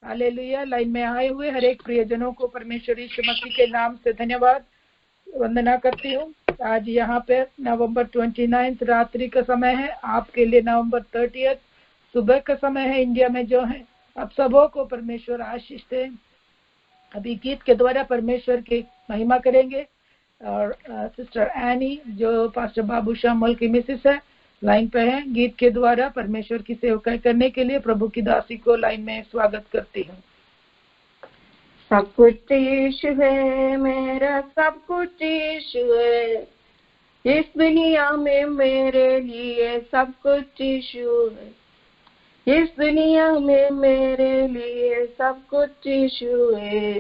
Hallelujah. Line में आए हुए हर एक प्रियजनों को परमेश्वर यीशु मसीह के नाम से धन्यवाद वंदना करती हूँ। आज यहाँ पे नवंबर 29 रात्रि का समय है, आपके लिए नवंबर 30 सुबह का समय है इंडिया में जो है। आप सबों को परमेश्वर आशीष दे। अभी गीत के द्वारा परमेश्वर की महिमा करेंगे और सिस्टर एनी जो पास्टर बाबू शामुल की मिसेस है लाइन पे है। गीत के द्वारा परमेश्वर की सेवा करने के लिए प्रभु की दासी को लाइन में स्वागत करती हूँ। सब कुछ यीशु है, मेरा सब कुछ यीशु है, इस दुनिया में मेरे लिए सब कुछ यीशु है, इस दुनिया में मेरे लिए सब कुछ यीशु है।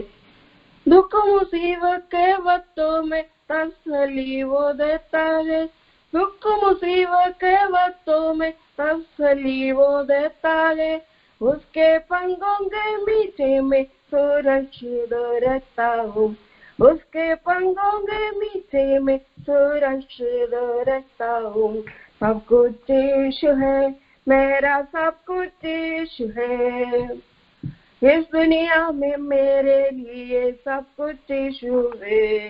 दुख मुसीबत के वक्तों में तसल्ली वो देता है, दुख मुसीबत के वक्तों में तसल्ली वो देता है, उसके पंखों के नीचे में सुरक्षित रहता हूँ, उसके पंखों के नीचे में सुरक्षित रहता हूँ। सब कुछ यीशु है, मेरा सब कुछ यीशु है, इस दुनिया में मेरे लिए सब कुछ यीशु है,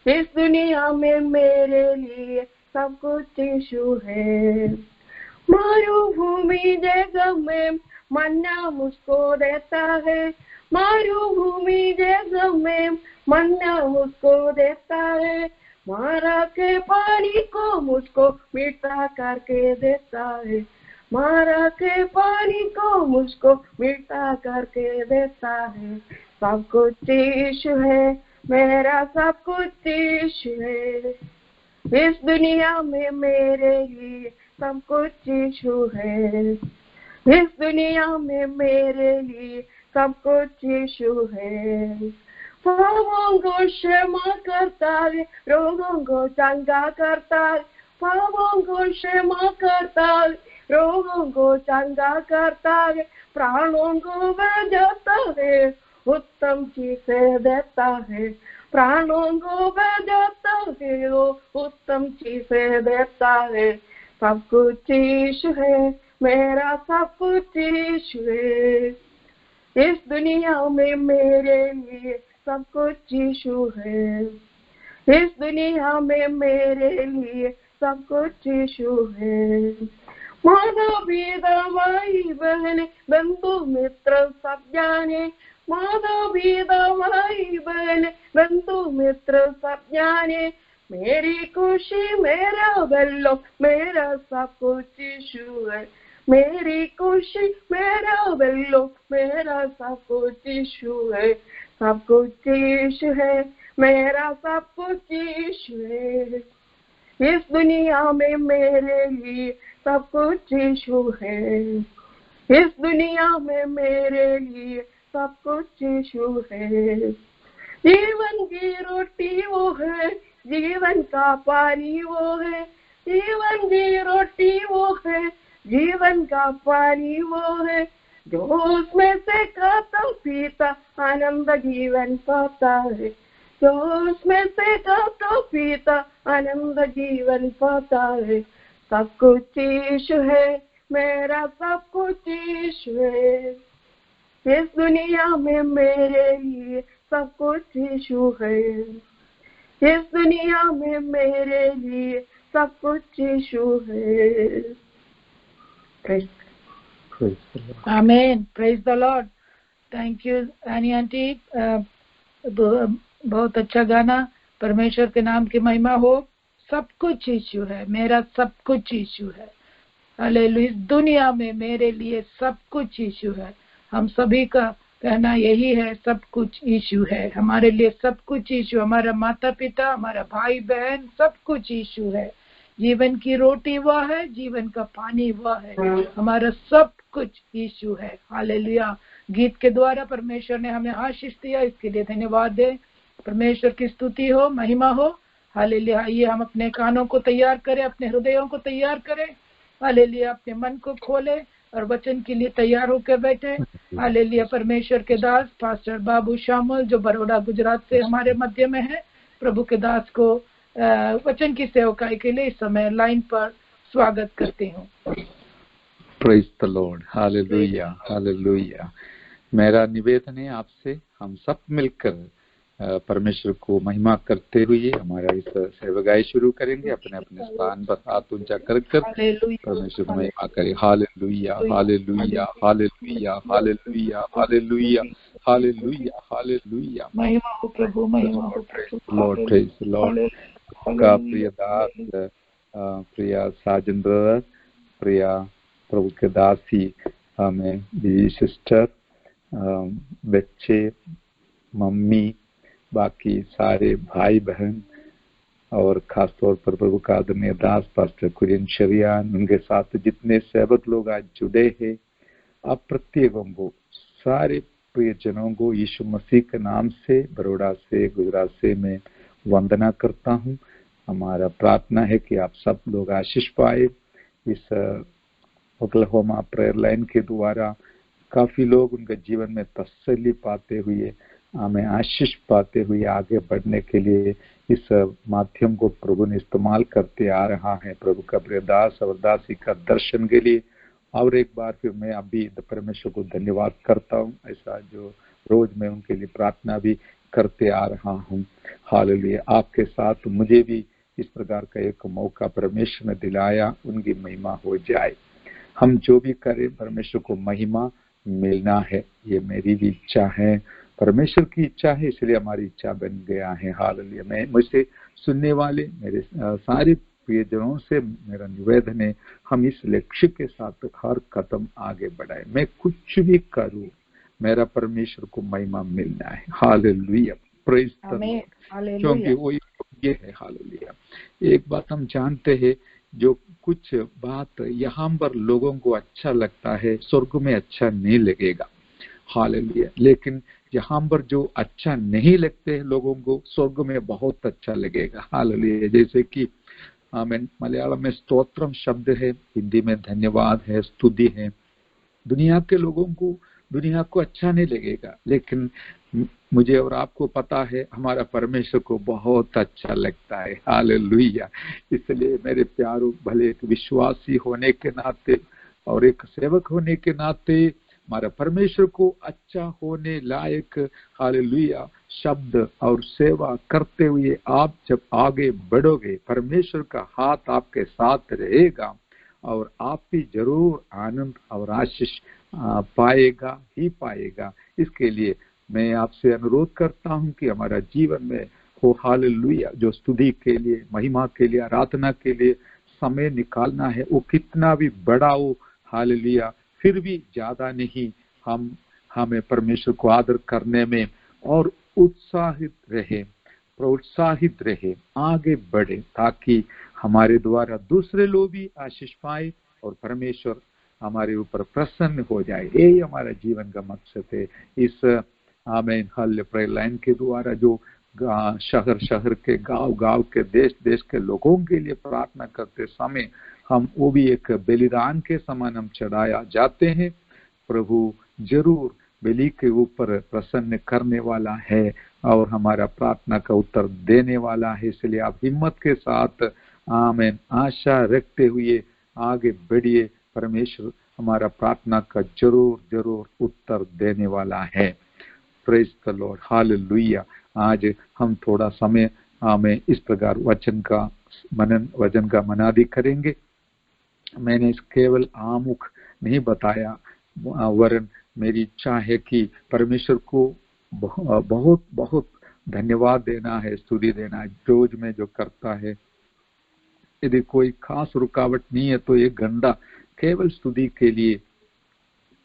इस दुनिया में मेरे लिए सब कुछ यीशु है। मरुभूमि जगह में मन्ना मुझको देता है, मरुभूमि जगह में मन्ना मुझको देता है, मारा के पानी को मुझको मीठा करके देता है, मारा के पानी को मुझको मीठा करके देता है। सब कुछ यीशु है, मेरा सब कुछ यीशु है, इस दुनिया में मेरे लिए सब कुछ यीशु है, इस दुनिया में मेरे लिए सब कुछ यीशु है। पापों को क्षमा करता है, रोगों को चंगा करता है, पापों को क्षमा करता है, रोगों को चंगा करता है, प्राणों को बचाता है, उत्तम चीजें देता है, प्राणों को बचाता है, वो उत्तम चीजें देता है। सब कुछ यीशु है, मेरा सब कुछ यीशु है, इस दुनिया में मेरे लिए सब कुछ यीशु है, इस दुनिया में मेरे लिए सब कुछ यीशु है। माता पिता भाई बहन बंधु मित्र सब जाने, माता पिता भाई बहन बंधु मित्र सब जाने, मेरी खुशी मेरा बल्लो मेरा सब कुछ यीशु है, मेरी खुशी मेरा बल्लो मेरा सब कुछ यीशु है। सब कुछ यीशु है, मेरा सब कुछ यीशु है, इस दुनिया में मेरे लिए सब कुछ यीशु है, इस दुनिया में मेरे लिए सब कुछ यीशु है। जीवन की रोटी वो है, जीवन का पानी वो है, जीवन की रोटी वो है, जीवन का पानी वो है, जो उसमें से खाता पीता आनंद जीवन पाता है, जो उसमें से खाता पीता आनंद जीवन पाता है। सब कुछ यीशु है, मेरा सब कुछ यीशु है, इस दुनिया में मेरे लिए सब कुछ यीशु है, इस दुनिया में मेरे लिए सब कुछ यीशु है। आमीन। Praise the Lord. Thank you any aunty, बहुत अच्छा गाना। परमेश्वर के नाम की महिमा हो। सब कुछ यीशु है, मेरा सब कुछ यीशु है। हालेलुया। इस दुनिया में मेरे लिए सब कुछ यीशु है। हम सभी का कहना यही है, सब कुछ यीशु है। हमारे लिए सब कुछ यीशु, हमारा माता पिता, हमारा भाई बहन, सब कुछ यीशु है। जीवन की रोटी वह है, जीवन का पानी वह है, हमारा सब कुछ यीशु है। हालेलुया। गीत के द्वारा परमेश्वर ने हमें आशीष दिया, इसके लिए धन्यवाद दें। परमेश्वर की स्तुति हो, महिमा हो। हालेलुया। आइए हम अपने कानों को तैयार करें, अपने हृदयों को तैयार करें। हालेलुया। अपने मन को खोले और वचन के लिए तैयार होकर बैठे। हालेलुया। परमेश्वर के दास पास्टर बाबू शामुल जो बड़ौदा गुजरात से हमारे मध्य में है, प्रभु के दास को वचन की सेवकाई के लिए इस समय लाइन पर स्वागत करती हूँ। Praise the Lord. Hallelujah. Hallelujah. मेरा निवेदन है आपसे, हम सब मिलकर परमेश्वर को महिमा करते हुए हमारा इस सेवगाई शुरू करेंगे। अपने अपने स्थान पर हाथ ऊंचा कर परमेश्वर को महिमा करें। Hallelujah, hallelujah, hallelujah, hallelujah, hallelujah, hallelujah, hallelujah. महिमा हो प्रभु, महिमा हो प्रभु। Lord, praise Lord. का प्रिय दास, प्रिया साजन ब्रदर, प्रिया प्रभु के दासी, हमें बीवी सिस्टर, बच्चे, मम्मी, बाकी सारे भाई बहन और खासतौर पर प्रभु का आदरणीय दास पास्टर कुरियन शरियान, उनके साथ जितने सेवक लोग आज जुड़े हैं, आप प्रत्येकों को, सारे प्रियजनों को यीशु मसीह के नाम से बड़ौदा से गुजरात से मैं वंदना करता हूँ। हमारा प्रार्थना है कि आप सब लोग आशीष पाए। इस ओक्लाहोमा प्रेयर लाइन के द्वारा काफी लोग उनके जीवन में तसल्ली पाते हुए, हमें आशीष पाते हुए आगे बढ़ने के लिए इस माध्यम को प्रभु ने इस्तेमाल करते आ रहा है। प्रभु का प्रिय दास और दासी का दर्शन के लिए और एक बार फिर मैं अभी परमेश्वर को धन्यवाद करता हूँ, ऐसा जो रोज मैं उनके लिए प्रार्थना भी करते आ रहा हूँ। हालेलुया। आपके साथ मुझे भी इस प्रकार का एक मौका परमेश्वर ने दिलाया, उनकी महिमा हो जाए। हम जो भी करें परमेश्वर को महिमा मिलना है, ये मेरी भी इच्छा है, परमेश्वर की इच्छा है, इसलिए हमारी इच्छा बन गया है। हालेलुया। मैं मुझसे सुनने वाले मेरे सारे प्रियजनों से मेरा निवेदन है, हम इस लक्ष्य के साथ हर कदम आगे बढ़ाए। मैं कुछ भी करूं, मेरा परमेश्वर को महिमा मिलना है। हालेलुया, प्रेज द लॉर्ड, क्योंकि वो योग्य है। हालेलुया। एक बात हम जानते हैं, जो कुछ बात यहाँ पर लोगों को अच्छा लगता है, स्वर्ग में अच्छा नहीं लगेगा। हालेलुया। लेकिन यहाँ पर जो अच्छा नहीं लगते हैं लोगों को, स्वर्ग में बहुत अच्छा लगेगा। हालेलुया। जैसे कि मलयालम में स्तोत्रम शब्द है, हिंदी में धन्यवाद है, स्तुति है। दुनिया के लोगों को दुनिया को अच्छा नहीं लगेगा, लेकिन मुझे और आपको पता है हमारा परमेश्वर को बहुत अच्छा लगता है। हालेलुया। इसलिए मेरे प्यारों, भले एक विश्वासी होने के नाते और एक सेवक होने के नाते हमारा परमेश्वर को अच्छा होने लायक हालेलुया शब्द और सेवा करते हुए आप जब आगे बढ़ोगे, परमेश्वर का हाथ आपके साथ रहेगा और आप भी जरूर आनंद और आशीष पाएगा ही पाएगा। इसके लिए मैं आपसे अनुरोध करता हूं कि हमारा जीवन में हो हालेलुया, जो स्तुति के लिए, महिमा के लिए, आराधना के लिए समय निकालना है, वो कितना भी बड़ा हो, हालेलुया, फिर भी ज्यादा नहीं, हमें परमेश्वर को आदर करने में और उत्साहित रहे, प्रोत्साहित रहे, आगे बढ़े, ताकि हमारे द्वारा दूसरे लोग भी आशीष पाए और परमेश्वर हमारे ऊपर प्रसन्न हो जाए। यही हमारा जीवन का मकसद है। इस आमीन हल प्रेयर लाइन के द्वारा जो शहर शहर के, गांव गांव के, देश देश के लोगों के लिए प्रार्थना करते समय हम वो भी एक बलिदान के समान हम चढ़ाया जाते हैं। प्रभु जरूर बलि के ऊपर प्रसन्न करने वाला है और हमारा प्रार्थना का उत्तर देने वाला है। इसलिए आप हिम्मत के साथ आमीन आशा रखते हुए आगे बढ़िए, परमेश्वर हमारा प्रार्थना का जरूर जरूर उत्तर देने वाला है। Praise the Lord, hallelujah. आज हम थोड़ा समय हमें इस प्रकार वचन का मनादी करेंगे। मैंने केवल आमुख नहीं बताया, वरन मेरी इच्छा है कि परमेश्वर को बहुत बहुत धन्यवाद देना है, स्तुति देना है। रोज में जो करता है, यदि कोई खास रुकावट नहीं है तो 1 घंटा केवल स्तुति के लिए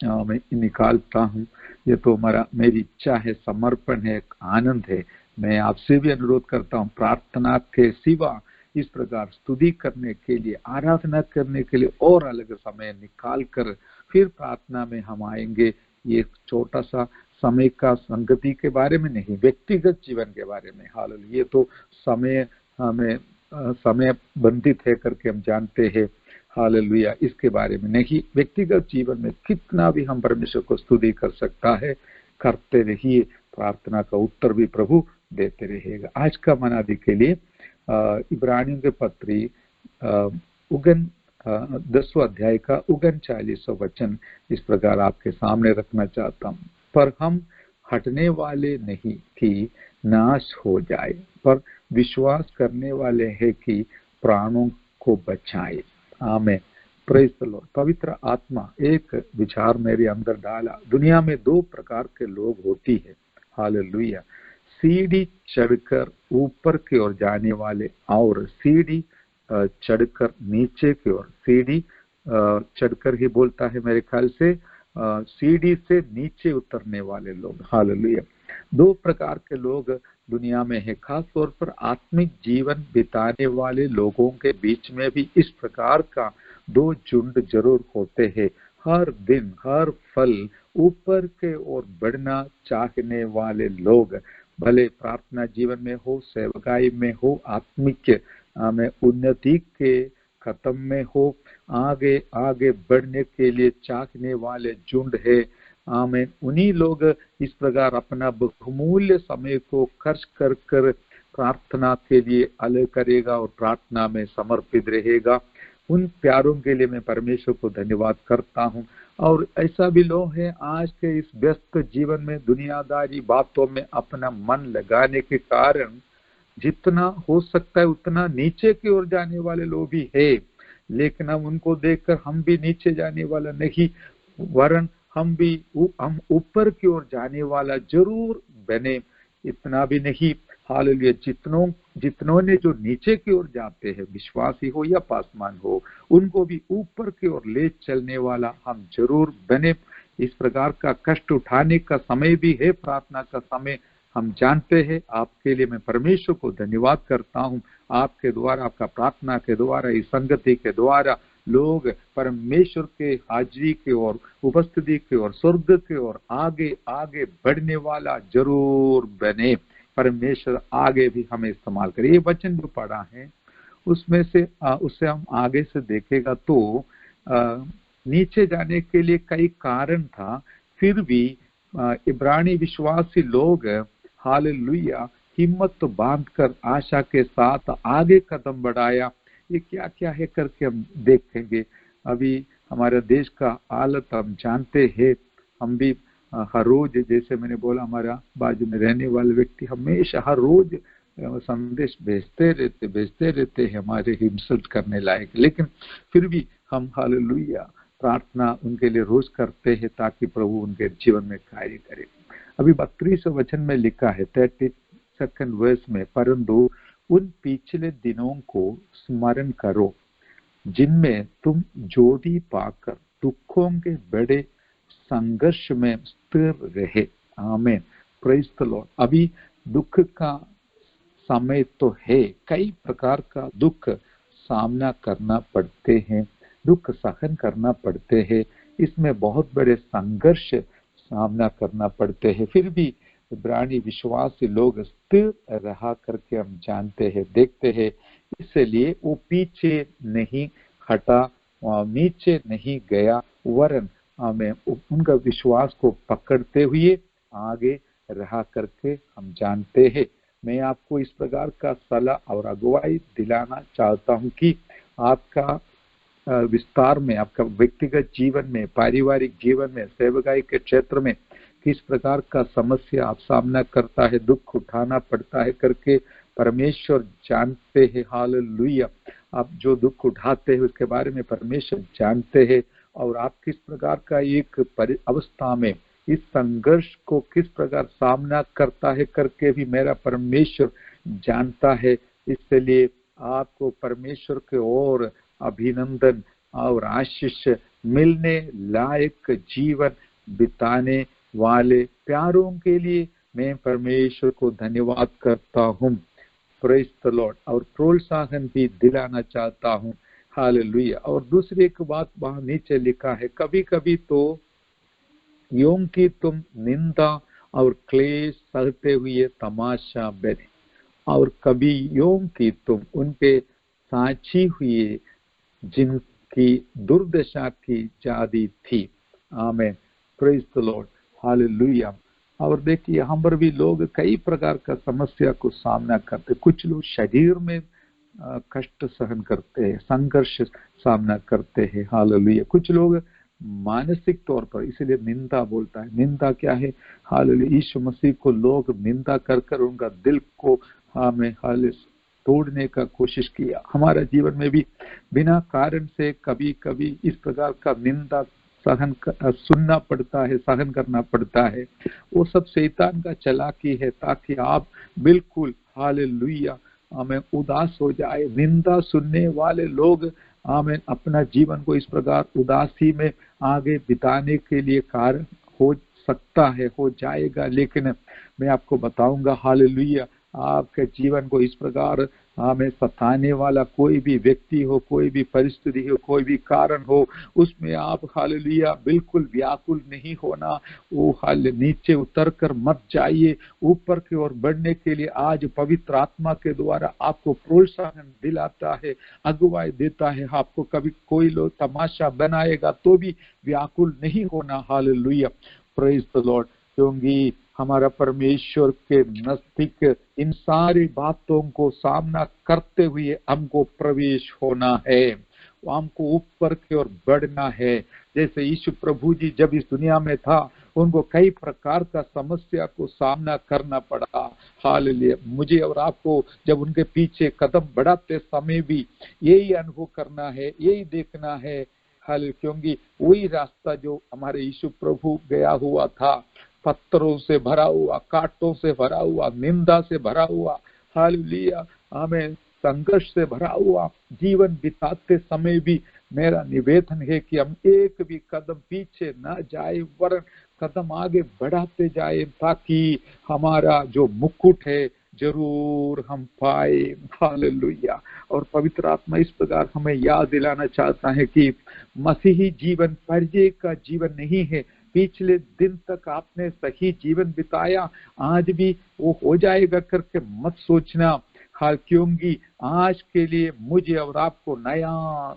मैं निकालता हूँ। ये तो मेरी इच्छा है, समर्पण है, आनंद है। मैं आपसे भी अनुरोध करता हूँ, प्रार्थना के सिवा इस प्रकार स्तुति करने के लिए, आराधना करने के लिए और अलग समय निकाल कर फिर प्रार्थना में हम आएंगे। ये छोटा सा समय का संगति के बारे में नहीं, व्यक्तिगत जीवन के बारे में। हालेलुया। ये तो समय हमें समय बंधित है करके हम जानते हैं। हालेलुया। इसके बारे में नहीं, व्यक्तिगत जीवन में कितना भी हम परमेश्वर को स्तुति कर सकता है, करते रहिए, प्रार्थना का उत्तर भी प्रभु देते रहेगा। आज का मनादी के लिए इब्रानियों के पत्री 10वां अध्याय का 39वां वचन इस प्रकार आपके सामने रखना चाहता हूँ। पर हम हटने वाले नहीं कि नाश हो जाए, पर विश्वास करने वाले हैं कि प्राणों को बचाए। आमीन। Praise the Lord. पवित्र आत्मा एक विचार मेरे अंदर डाला, दुनिया में 2 प्रकार के लोग होती है। हालेलुया। सीढ़ी चढ़कर ऊपर की ओर जाने वाले और सीढ़ी चढ़कर नीचे की ओर, सीढ़ी चढ़कर ही बोलता है मेरे ख्याल से, सीढ़ी से नीचे उतरने वाले लोग। हालेलुया। 2 प्रकार के लोग दुनिया में है। खास तौर पर आत्मिक जीवन बिताने वाले लोगों के बीच में भी इस प्रकार का 2 झुंड जरूर होते हैं। हर दिन हर पल ऊपर के ओर बढ़ना चाहने वाले लोग, भले प्रार्थना जीवन में हो, सेवकाई में हो, आत्मिक में उन्नति के खत्म में हो, आगे आगे बढ़ने के लिए चाहने वाले झुंड है। आमीन। उन्हीं लोग इस प्रकार अपना बहुमूल्य समय को खर्च कर कर प्रार्थना के लिए अलग करेगा और प्रार्थना में समर्पित रहेगा। उन प्यारों के लिए मैं परमेश्वर को धन्यवाद करता हूँ। और ऐसा भी लोग हैं आज के इस व्यस्त जीवन में दुनियादारी बातों में अपना मन लगाने के कारण जितना हो सकता है उतना नीचे की ओर जाने वाले लोग भी है, लेकिन हम उनको देखकर हम भी नीचे जाने वाला नहीं, वरन हम ऊपर की ओर जाने वाला जरूर बने। इतना भी नहीं, हालेलुया, जितनों ने जो नीचे की ओर जाते हैं, विश्वासी हो या पासमान हो, उनको भी ऊपर की ओर ले चलने वाला हम जरूर बने। इस प्रकार का कष्ट उठाने का समय भी है, प्रार्थना का समय हम जानते हैं। आपके लिए मैं परमेश्वर को धन्यवाद करता हूँ। आपके द्वारा, आपका प्रार्थना के द्वारा, इस संगति के द्वारा लोग परमेश्वर के हाजिरी की ओर, उपस्थिति की ओर, स्वर्ग की ओर आगे आगे बढ़ने वाला जरूर बने। परमेश्वर आगे भी हमें इस्तेमाल करे। ये वचन जो पढ़ा है उसमें से उससे हम आगे से देखेगा तो नीचे जाने के लिए कई कारण था, फिर भी इब्रानी विश्वासी लोग हालेलुया हिम्मत बांधकर आशा के साथ आगे कदम बढ़ाया। ये क्या क्या है करके हम देखेंगे। अभी हमारे देश का हालत हम जानते हैं। हम भी हर रोज, जैसे मैंने बोला, हमारा बाजू में रहने वाले व्यक्ति हमेशा हर रोज संदेश भेजते रहते हैं हमारे इंसल्ट करने लायक, लेकिन फिर भी हम हालेलुया प्रार्थना उनके लिए रोज करते हैं ताकि प्रभु उनके जीवन में कार्य करे। अभी 32 वचन में लिखा है 32nd वर्स में, परंतु उन पिछले दिनों को स्मरण करो जिनमें तुम ज्योति पाकर दुखों के बड़े संघर्ष में स्थिर रहे। आमीन। Praise the Lord. अभी दुख का समय तो है, कई प्रकार का दुख सामना करना पड़ते हैं, दुख सहन करना पड़ते हैं, इसमें बहुत बड़े संघर्ष सामना करना पड़ते हैं, फिर भी इब्रानी विश्वासी लोग स्थिर रहा करके हम जानते हैं, देखते हैं। इसलिए वो पीछे नहीं हटा, नीचे नहीं गया, वरन हमें उनका विश्वास को पकड़ते हुए आगे रहा करके हम जानते हैं। मैं आपको इस प्रकार का सलाह और अगुवाई दिलाना चाहता हूं कि आपका विस्तार में, आपका व्यक्तिगत जीवन में, पारिवारिक जीवन में, सेवकाई के क्षेत्र में किस प्रकार का समस्या आप सामना करता है, दुख उठाना पड़ता है करके परमेश्वर जानते हैं। हालेलुया। आप जो दुख उठाते हैं उसके बारे में परमेश्वर जानते हैं, और आप किस प्रकार का एक अवस्था में इस संघर्ष को किस प्रकार सामना करता है करके भी मेरा परमेश्वर जानता है। इसलिए आपको परमेश्वर के ओर अभिनंदन और आशीष मिलने लायक जीवन बिताने वाले प्यारों के लिए मैं परमेश्वर को धन्यवाद करता हूँ। Praise the Lord. और प्रोत्साहन भी दिलाना चाहता हूँ। हालेलुया। और दूसरी एक बात वहां नीचे लिखा है, कभी कभी तो यों की तुम निंदा और क्लेश सहते हुए तमाशा बने, और कभी यों की तुम उनके साक्षी हुए जिनकी दुर्दशा की जादी थी। आमीन। Praise the Lord. हालेलुया। और देखिए यहाँ पर भी लोग कई प्रकार का समस्या को सामना करते। कुछ लोग शरीर में कष्ट सहन करते हैं, संघर्ष सामना करते हैं। हालेलुया। कुछ लोग मानसिक तौर पर, इसलिए निंदा बोलता है। निंदा क्या है? हालेलुया, यीशु मसीह को लोग निंदा कर कर उनका दिल को हमें तोड़ने का कोशिश किया। हमारा जीवन में भी बिना कारण से कभी कभी इस प्रकार का निंदा सुनना पड़ता है, सहन करना पड़ता है। वो सब शैतान का चालाकी है, ताकि आप बिल्कुल हालेलुया हमें उदास हो जाए। निंदा सुनने वाले लोग हमें अपना जीवन को इस प्रकार उदासी में आगे बिताने के लिए कारण हो सकता है, हो जाएगा। लेकिन मैं आपको बताऊंगा हालेलुया, आपके जीवन को इस प्रकार हमें सताने वाला कोई भी व्यक्ति हो, कोई भी परिस्थिति हो, कोई भी कारण हो, उसमें आप हालेलुया बिल्कुल व्याकुल नहीं होना। वो नीचे उतर कर मत जाइए, ऊपर की ओर बढ़ने के लिए आज पवित्र आत्मा के द्वारा आपको प्रोत्साहन दिलाता है, अगुवाई देता है। आपको कभी कोई लोग तमाशा बनाएगा तो भी व्याकुल नहीं होना। Hallelujah, praise the Lord. क्योंकि हमारा परमेश्वर के नजदीक इन सारी बातों को सामना करते हुए हमको प्रवेश होना है, हमको ऊपर की ओर बढ़ना है। जैसे यीशु प्रभु जी जब इस दुनिया में था, उनको कई प्रकार का समस्या को सामना करना पड़ा। हालेलुया, मुझे और आपको जब उनके पीछे कदम बढ़ाते समय भी यही अनुभव करना है, यही देखना है। हालेलुया, क्योंकि वही रास्ता जो हमारे यीशु प्रभु गया हुआ था, पत्थरों से भरा हुआ, कांटों से भरा हुआ, निंदा से भरा हुआ, हालेलुया हमें संघर्ष से भरा हुआ जीवन बिताते समय भी मेरा निवेदन है कि हम एक भी कदम पीछे ना जाए, वरन कदम आगे बढ़ाते जाए, ताकि हमारा जो मुकुट है जरूर हम पाए। हालेलुया। और पवित्र आत्मा इस प्रकार हमें याद दिलाना चाहता है कि मसीही जीवन परिचय का जीवन नहीं है। पिछले दिन तक आपने सही जीवन बिताया, आज भी वो हो जाएगा करके मत सोचना। हाल क्योंकि आज के लिए मुझे और आपको नया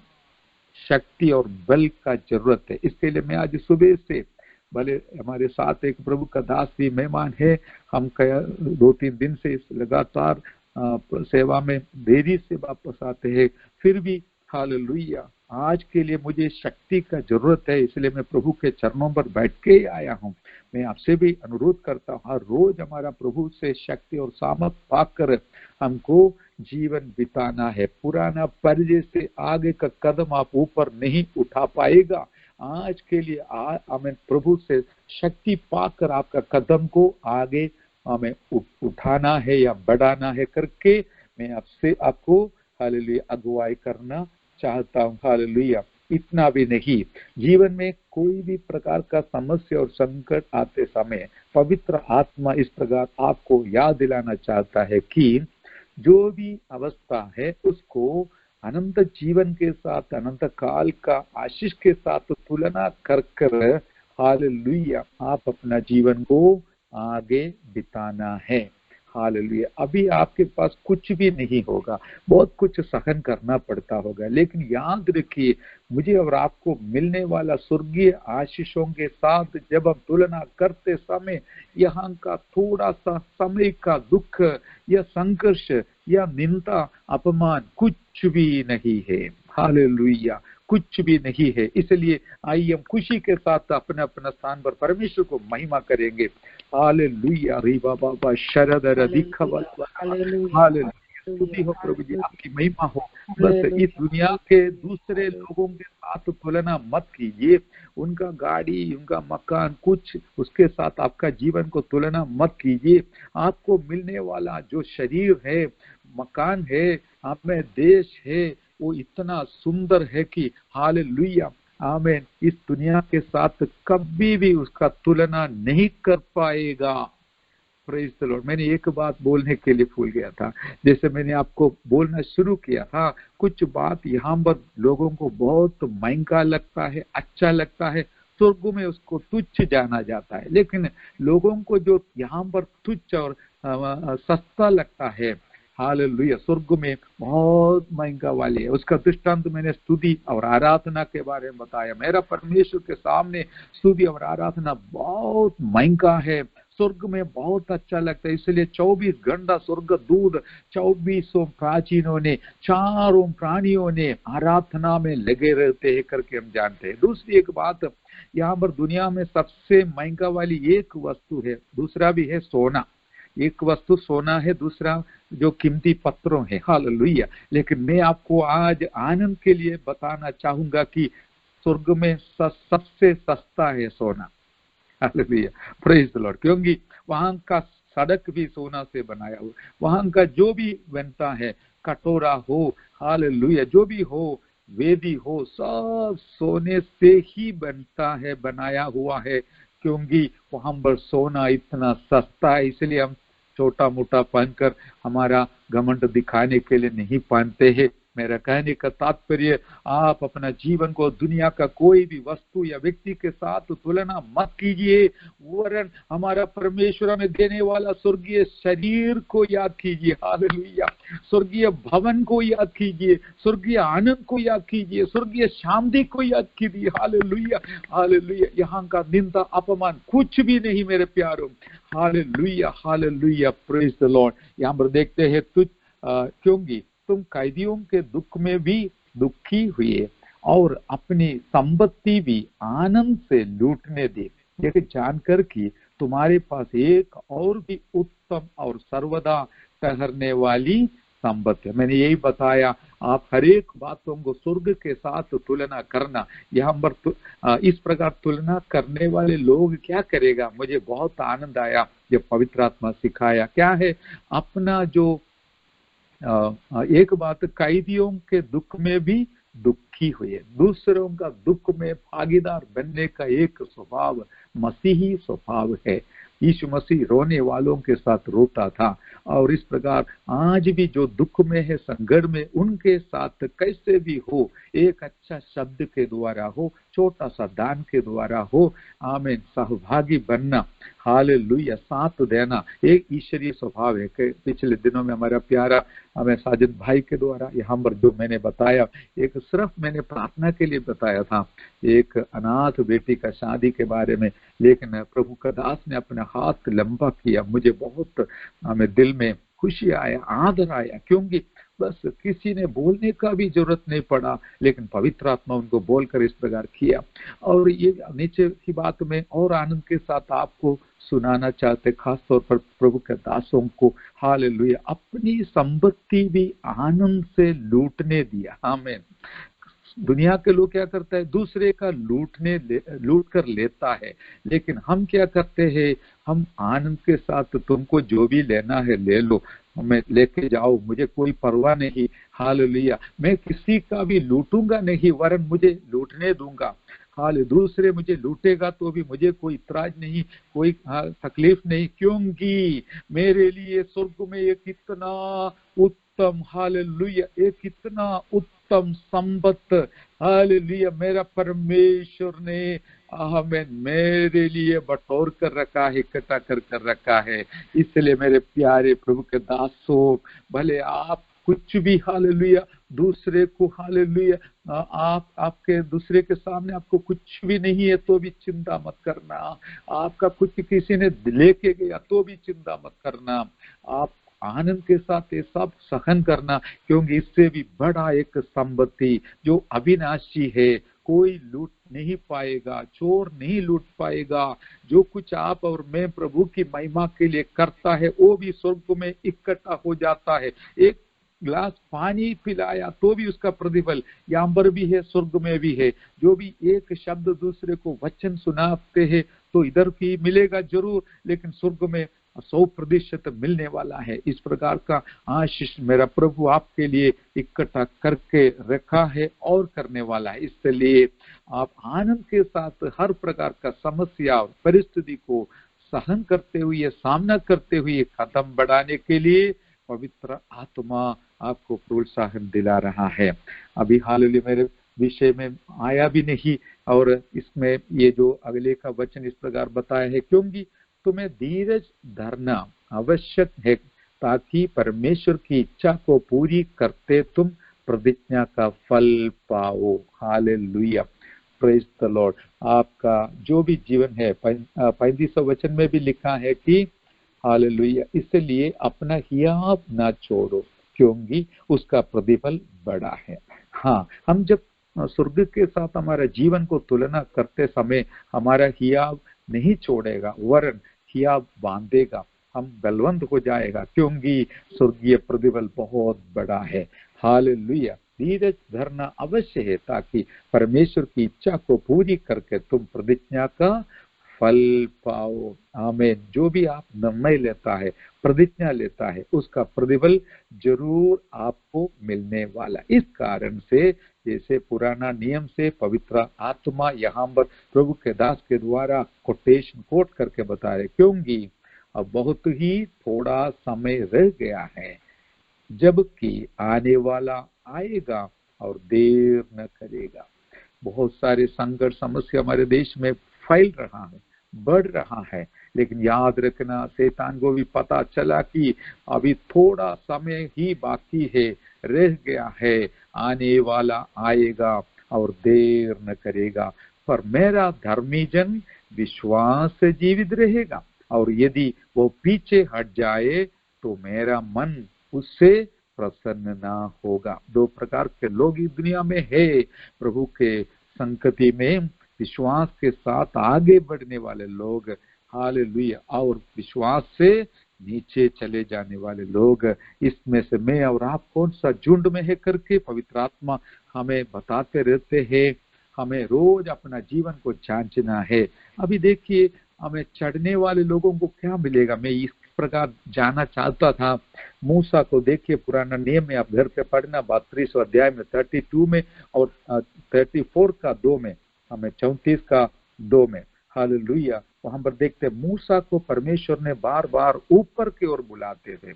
शक्ति और बल का जरूरत है। इसके लिए मैं आज सुबह से, भले हमारे साथ एक प्रभु का दास भी मेहमान है, हम 2-3 दिन से इस लगातार सेवा में देरी से वापस आते हैं, फिर भी हालेलुया आज के लिए मुझे शक्ति का जरूरत है, इसलिए मैं प्रभु के चरणों पर बैठ के आया हूँ। मैं आपसे भी अनुरोध करता हूँ, हर रोज हमारा प्रभु से शक्ति और सामर्थ पाकर हमको जीवन बिताना है। पुराना परिचय से आगे का कदम आप ऊपर नहीं उठा पाएगा। आज के लिए हमें प्रभु से शक्ति पाकर आपका कदम को आगे हमें उठाना है या बढ़ाना है करके मैं आपको हालेलुया अगुवाई करना चाहता हूँ। हालेलुया। इतना भी नहीं, जीवन में कोई भी प्रकार का समस्या और संकट आते समय पवित्र आत्मा इस प्रकार आपको याद दिलाना चाहता है कि जो भी अवस्था है उसको अनंत जीवन के साथ, अनंत काल का आशीष के साथ तुलना कर कर हालेलुया आप अपना जीवन को आगे बिताना है। हालेलुया। अभी आपके पास कुछ भी नहीं होगा, बहुत कुछ सहन करना पड़ता होगा, लेकिन याद रखिए मुझे और आपको मिलने वाला स्वर्गीय आशीषों के साथ जब हम तुलना करते समय यहाँ का थोड़ा सा समय का दुख या संघर्ष या निंदा अपमान कुछ भी नहीं है। हालेलुया, कुछ भी नहीं है। इसलिए आइए हम खुशी के साथ अपने अपने स्थान पर परमेश्वर को महिमा करेंगे। हालेलुया। री बाबा शरदर दिखवल। हालेलुया। स्तुति हो प्रभु जी, आपकी महिमा हो। बस इस दुनिया के दूसरे लोगों के साथ तुलना मत कीजिए, उनका गाड़ी, उनका मकान, कुछ उसके साथ आपका जीवन को तुलना मत कीजिए। आपको मिलने वाला जो शरीर है, मकान है, हमें देश है, वो इतना सुंदर है कि हालेलुया आमीन इस दुनिया के साथ कभी भी उसका तुलना नहीं कर पाएगा। Praise the Lord. मैंने एक बात बोलने के लिए भूल गया था, जैसे मैंने आपको बोलना शुरू किया था, कुछ बात यहाँ पर लोगों को बहुत महंगा लगता है, अच्छा लगता है, स्वर्ग में उसको तुच्छ जाना जाता है, लेकिन लोगों को जो यहाँ पर तुच्छ और सस्ता लगता है, हालेलुया स्वर्ग में बहुत महंगा वाली है। उसका दृष्टांत मैंने स्तुति और आराधना के बारे में बताया। मेरा परमेश्वर के सामने स्तुति और आराधना बहुत महंगा है, स्वर्ग में बहुत अच्छा लगता है, इसलिए 24 घंटा स्वर्ग दूत 24 प्राचीनों ने, चारों प्राणियों ने आराधना में लगे रहते हैं करके हम जानते हैं। दूसरी एक बात, यहाँ पर दुनिया में सबसे महंगा वाली एक वस्तु है, दूसरा भी है सोना। एक वस्तु सोना है, दूसरा जो कीमती पत्रों है। हालेलुया। लेकिन मैं आपको आज आनंद के लिए बताना चाहूंगा कि स्वर्ग में सबसे सस्ता है सोना। Hallelujah, praise the Lord. क्योंकि वहां का सड़क भी सोना से बनाया हुआ, वहां का जो भी बनता है, कटोरा हो, हालेलुया, जो भी हो, वेदी हो, सब सोने से ही बनता है, बनाया हुआ है। क्योंकि वहां पर सोना इतना सस्ता है, इसलिए हम छोटा मोटा पहनकर हमारा घमंड दिखाने के लिए नहीं पहनते हैं। मेरा कहने का तात्पर्य, आप अपना जीवन को दुनिया का कोई भी वस्तु या व्यक्ति के साथ तुलना मत कीजिए, वरन हमारा परमेश्वर हमें देने वाला स्वर्गीय शरीर को याद कीजिए। हालेलुया। स्वर्गीय भवन को याद कीजिए, स्वर्गीय आनंद को याद कीजिए, स्वर्गीय शांति को याद कीजिए। Hallelujah, hallelujah. यहाँ का निंदा अपमान कुछ भी नहीं मेरे प्यारों। Hallelujah, hallelujah, praise the Lord. यहाँ पर देखते हैं क्योंकि तुम कैदियों के दुख में भी दुखी हुए और अपनी संपत्ति भी आनंद से लूटने दे, यह जानकर कि तुम्हारे पास एक और भी उत्तम और सर्वदा ठहरने वाली संपत्ति है। मैंने यही बताया, आप हर एक बातों को स्वर्ग के साथ तुलना करना। यहाँ पर इस प्रकार तुलना करने वाले लोग क्या करेगा, मुझे बहुत आनंद आया जब पवित्र आत्मा सिखाया। क्या है, अपना जो एक बात, कैदियों के दुख में भी दुखी हुए, दूसरों का दुख में भागीदार बनने का एक स्वभाव मसीही स्वभाव है। यीशु मसीह रोने वालों के साथ रोता था, और इस प्रकार आज भी जो दुख में है, संकट में, उनके साथ कैसे भी हो, एक अच्छा शब्द के द्वारा हो, छोटा सा दान के द्वारा हो, आमीन, सहभागी बनना, हालेलुया, साथ देना, एक ईश्वरीय स्वभाव है। पिछले दिनों में हमारा प्यारा हमें साजिद भाई के द्वारा यहाँ पर जो मैंने बताया, एक सिर्फ मैंने प्रार्थना के लिए बताया था, एक अनाथ बेटी का शादी के बारे में, लेकिन प्रभु का दास ने अपना हाथ लंबा किया, मुझे बहुत हमें दिल में खुशी आया, आदर आया, क्योंकि बस किसी ने बोलने का भी जरूरत नहीं पड़ा, लेकिन पवित्र आत्मा उनको बोलकर इस प्रकार किया। और ये नीचे की बात में और आनंद के साथ आपको सुनाना चाहते, खास तौर पर प्रभु के दासों को, हालेलुया, अपनी संपत्ति भी आनंद से लूटने दिया। आमीन। दुनिया के लोग क्या करता है, दूसरे का लूट कर लेता है, लेकिन हम क्या करते हैं, हम आनंद के साथ तुमको जो भी लेना है ले लो, हमें लेके जाओ, मुझे कोई परवाह नहीं। हालेलुया, मैं किसी का भी लूटूंगा नहीं, वरन मुझे लूटने दूंगा। हाल दूसरे मुझे लूटेगा तो भी मुझे कोई इतराज नहीं, कोई तकलीफ नहीं, क्योंकि मेरे लिए स्वर्ग में एक इतना उत्तम, हालेलुया, एक इतना उत्तम संपत्ति, हालेलुया, मेरा परमेश्वर ने हमें मेरे लिए बटोर कर रखा है, इकट्ठा कर रखा है। इसलिए मेरे प्यारे प्रभु के दासों, भले आप कुछ भी, हालेलुया, दूसरे को, हालेलुया, आपके दूसरे के सामने आपको कुछ भी नहीं है तो भी चिंता मत करना, आपका कुछ किसी ने लेके गया तो भी चिंता मत करना, आप आनंद के साथ ये सब सहन करना, क्योंकि इससे भी बड़ा एक संपत्ति जो अविनाशी है, कोई लूट नहीं पाएगा, चोर नहीं लूट पाएगा। जो कुछ आप और मैं प्रभु की महिमा के लिए करता है, वो भी स्वर्ग में इकट्ठा हो जाता है। एक गिलास पानी पिलाया तो भी उसका प्रतिफल यहाँ पर भी है, स्वर्ग में भी है। जो भी एक शब्द दूसरे को वचन सुनाते हैं तो इधर भी मिलेगा जरूर, लेकिन स्वर्ग में 100% मिलने वाला है। इस प्रकार का आशीष मेरा प्रभु आपके लिए इकट्ठा करके रखा है और करने वाला है। इसलिए आप आनंद के साथ हर प्रकार का समस्या और परिस्थिति को सहन करते हुए, सामना करते हुए कदम बढ़ाने के लिए पवित्र आत्मा आपको प्रोत्साहन दिला रहा है। अभी हालेलुया मेरे विषय में आया भी नहीं, और इसमें ये जो अगले का वचन इस प्रकार बताया है, क्योंकि तुम्हें धीरज धरना आवश्यक है, ताकि परमेश्वर की इच्छा को पूरी करते तुम प्रतिज्ञा का फल पाओ। Hallelujah, praise the Lord. आपका जो भी जीवन है 35 वचन में भी लिखा है कि हालेलुया, इसलिए अपना हियाव ना छोड़ो क्योंकि उसका प्रतिफल बड़ा है। हाँ, हम जब स्वर्ग के साथ हमारे जीवन को तुलना करते समय हमारा हियाव नहीं छोड़ेगा वरन हियाव बांधेगा, हम बलवंत हो जाएगा क्योंकि स्वर्गीय प्रतिफल बहुत बड़ा है। हालेलुया, धीरज धरना अवश्य है ताकि परमेश्वर की इच्छा को पूरी करके तुम प्रतिज्ञा का फल पाओ। आमीन। जो भी आप निर्णय लेता है, प्रतिज्ञा लेता है, उसका प्रतिफल जरूर आपको मिलने वाला। इस कारण से जैसे पुराना नियम से पवित्र आत्मा यहाँ पर प्रभु के दास के द्वारा कोटेशन कोट करके बता रहे, क्योंकि अब बहुत ही थोड़ा समय रह गया है जबकि आने वाला आएगा और देर न करेगा। बहुत सारे संकट समस्या हमारे देश में फैल रहा है, बढ़ रहा है, लेकिन याद रखना शैतान को भी पता चला कि अभी थोड़ा समय ही बाकी है, रह गया है, आने वाला आएगा और देर न करेगा। पर मेरा धर्मी जन विश्वास से जीवित रहेगा और यदि वो पीछे हट जाए तो मेरा मन उससे प्रसन्न ना होगा। दो प्रकार के लोग इस दुनिया में है, प्रभु के संगति में विश्वास के साथ आगे बढ़ने वाले लोग, हालेलुया, और विश्वास से नीचे चले जाने वाले लोग। इसमें से मैं और आप कौन सा झुंड में है करके पवित्र आत्मा हमें बताते रहते हैं। हमें रोज अपना जीवन को जांचना है। अभी देखिए हमें चढ़ने वाले लोगों को क्या मिलेगा, मैं इस प्रकार जाना चाहता था। मूसा को देखिए, पुराना नियम में आप घर पे पढ़ना 32 अध्याय में 32 में और 34 का 2 में, हमें 34 का 2 में, हालेलुया, वहां पर देखते मूसा को परमेश्वर ने बार बार ऊपर की ओर बुलाते थे,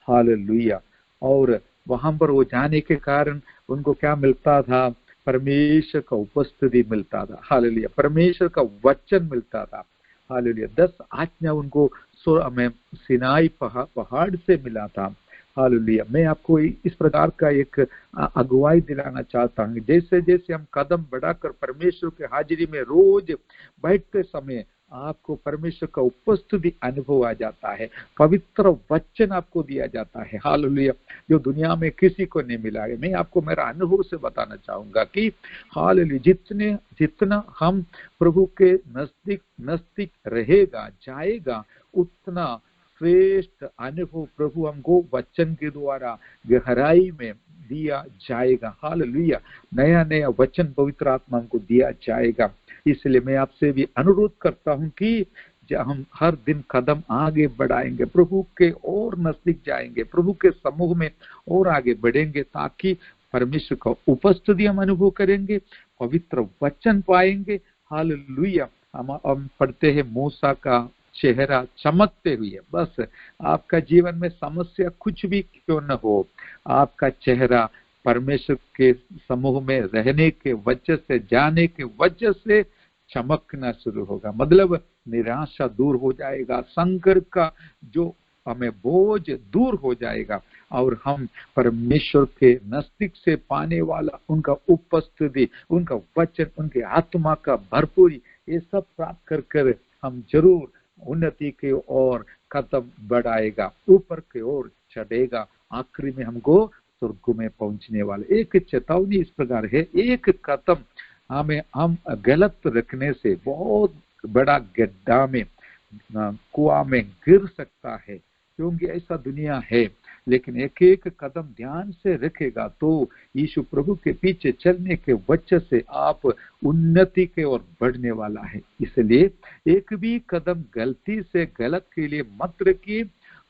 हालेलुया, और वहां पर वो जाने के कारण उनको क्या मिलता था, परमेश्वर का उपस्थिति मिलता था, हालेलुया, परमेश्वर का वचन मिलता था, हालेलुया, 10 आज्ञा उनको में सिनाई पहाड़ से मिला था, हालेलुया। मैं आपको इस प्रकार का एक अगुवाई दिलाना चाहता हूँ, जैसे जैसे हम कदम बढ़ाकर परमेश्वर के हाजिरी में रोज बैठते समय आपको परमेश्वर का उपस्थिति अनुभव आ जाता है, पवित्र वचन आपको दिया जाता है, हालेलुया, जो दुनिया में किसी को नहीं मिला है। मैं आपको मेरा अनुभव से बताना चाहूंगा कि हालेलुया, जितना हम प्रभु के नजदीक रहेगा जाएगा उतना श्रेष्ठ अनुभव प्रभु हमको वचन के द्वारा गहराई में दिया जाएगा, हालेलुया, नया नया वचन पवित्र आत्मा को दिया जाएगा। इसलिए मैं आपसे भी अनुरोध करता हूं कि हम हर दिन कदम आगे बढ़ाएंगे, प्रभु के और नजदीक जाएंगे, प्रभु के समूह में और आगे बढ़ेंगे, ताकि परमेश्वर का उपस्थिति हम अनुभव करेंगे, पवित्र वचन पाएंगे, हालेलुया। हम पढ़ते हैं मूसा का चेहरा चमकते हुए। बस आपका जीवन में समस्या कुछ भी क्यों न हो, आपका चेहरा परमेश्वर के समूह में रहने के वजह से, जाने के वजह से चमकना शुरू होगा। मतलब निराशा दूर हो जाएगा, संकट का जो हमें बोझ दूर हो जाएगा और हम परमेश्वर के नजदीक से पाने वाला उनका उपस्थिति, उनका वचन, उनके आत्मा का भरपूरी, ये सब प्राप्त कर हम जरूर उन्नति की ओर कदम बढ़ाएगा, ऊपर की ओर चढ़ेगा, आखिरी में हमको स्वर्ग में पहुंचने वाले। एक चेतावनी इस प्रकार है, एक कदम हम गलत रखने से बहुत बड़ा गड्ढा में, कुआं में गिर सकता है, क्योंकि ऐसा दुनिया है। लेकिन एक एक कदम ध्यान से रखेगा तो यीशु प्रभु के पीछे चलने के वजह से आप उन्नति के ओर बढ़ने वाला है। इसलिए एक भी कदम गलती से गलत के लिए मत रखिए,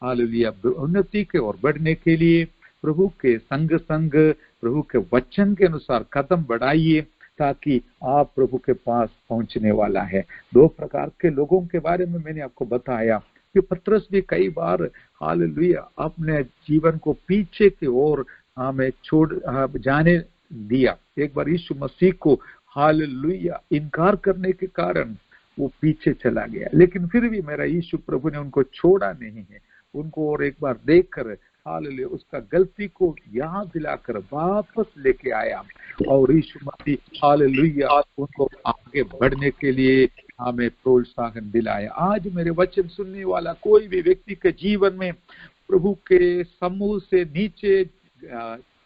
हालेलुया। उन्नति के ओर बढ़ने के लिए प्रभु के संग प्रभु के वचन के अनुसार कदम बढ़ाइए, ताकि आप प्रभु के पास पहुंचने वाला है। दो प्रकार के लोगों के बारे में मैंने आपको बताया कि पतरस भी कई बार हालेलुया अपने जीवन को पीछे की ओर हमें छोड़ जाने दिया। एक बार यीशु मसीह को हालेलुया इनकार करने के कारण वो पीछे चला गया, लेकिन फिर भी मेरा यीशु प्रभु ने उनको छोड़ा नहीं है, उनको और एक बार देखकर हालेलुया उसका गलती को याद दिलाकर वापस लेके आया और यीशु मसीह हालेलुया उनको आगे बढ़ने के लिए हमें प्रोत्साहन दिलाया। आज मेरे वचन सुनने वाला कोई भी व्यक्ति के जीवन में प्रभु के समूह से नीचे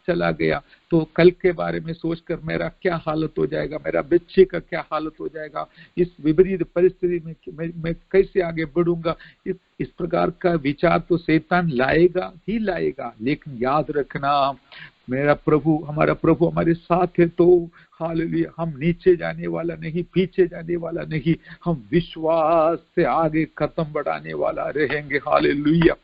चला गया तो कल के बारे में सोचकर मेरा क्या हालत हो जाएगा, मेरा बच्चे का क्या हालत हो जाएगा, इस विपरीत परिस्थिति में मैं कैसे आगे बढ़ूंगा, इस प्रकार का विचार तो शैतान लाएगा ही लाएगा। लेकिन याद रखना मेरा प्रभु हमारे साथ है तो हालेलुया हम नीचे जाने वाला नहीं, पीछे जाने वाला नहीं, हम विश्वास से आगे कदम बढ़ाने वाला रहेंगे। Hallelujah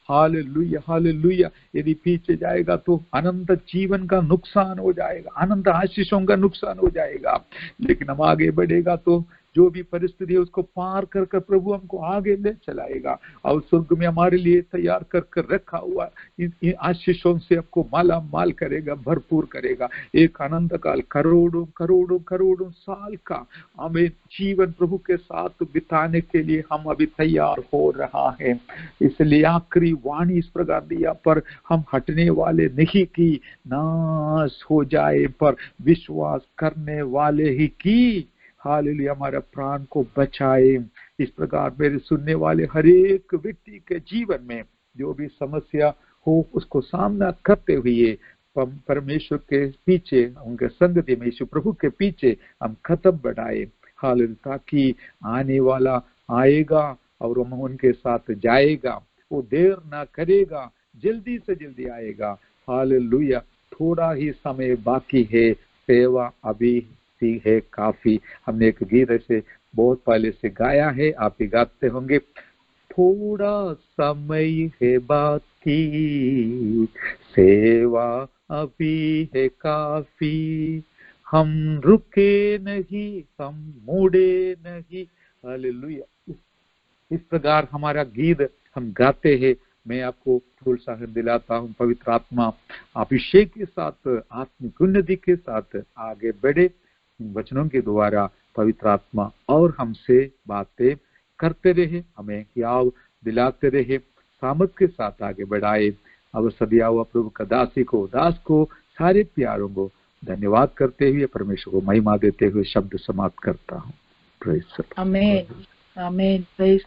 hallelujah hallelujah. यदि पीछे जाएगा तो अनंत जीवन का नुकसान हो जाएगा, अनंत आशीषों का नुकसान हो जाएगा। लेकिन हम आगे बढ़ेगा तो जो भी परिस्थिति है उसको पार कर कर प्रभु हमको आगे ले चलाएगा और स्वर्ग में हमारे लिए तैयार कर कर रखा हुआ इन आशीषों से आपको माला माल करेगा, भरपूर करेगा। एक अनंत काल करोड़ों करोड़ों करोड़ों साल का हमें जीवन प्रभु के साथ बिताने के लिए हम अभी तैयार हो रहा है। इसलिए आखिरी वाणी इस प्रकार दिया, पर हम हटने वाले नहीं कि नाश हो जाए, पर विश्वास करने वाले ही की हालेलुया हमारा प्राण को बचाए। इस प्रकार मेरे सुनने वाले हर एक व्यक्ति के जीवन में जो भी समस्या हो उसको सामना करते हुए परमेश्वर के पीछे, उनके संगति में यीशु प्रभु के पीछे हम कदम बढ़ाए हालेलुया, ताकि आने वाला आएगा और हम उनके साथ जाएगा। वो देर ना करेगा, जल्दी से जल्दी आएगा। हालेलुया। थोड़ा ही समय बाकी है, सेवा अभी है काफी। हमने एक गीत ऐसे बहुत पहले से गाया है, आप भी गाते होंगे। थोड़ा समय है बाकी, सेवा अभी है काफी, हम रुके नहीं, हम मुड़े नहीं। हालेलुया। इस प्रकार हमारा गीत हम गाते हैं। मैं आपको प्रोत्साहन दिलाता हूँ, पवित्र आत्मा अभिषेक के साथ, आत्मिक उन्नति के साथ आगे बढ़े। वचनों के द्वारा पवित्र आत्मा और हमसे बातें करते रहे, हमें याद दिलाते रहे, सामर्थ के साथ आगे बढ़ाए। अब सदिया हुआ प्रभु का दास को सारे प्यारों को धन्यवाद करते हुए, परमेश्वर को महिमा देते हुए शब्द समाप्त करता हूँ। Praise the Lord. आमीन आमीन। Praise the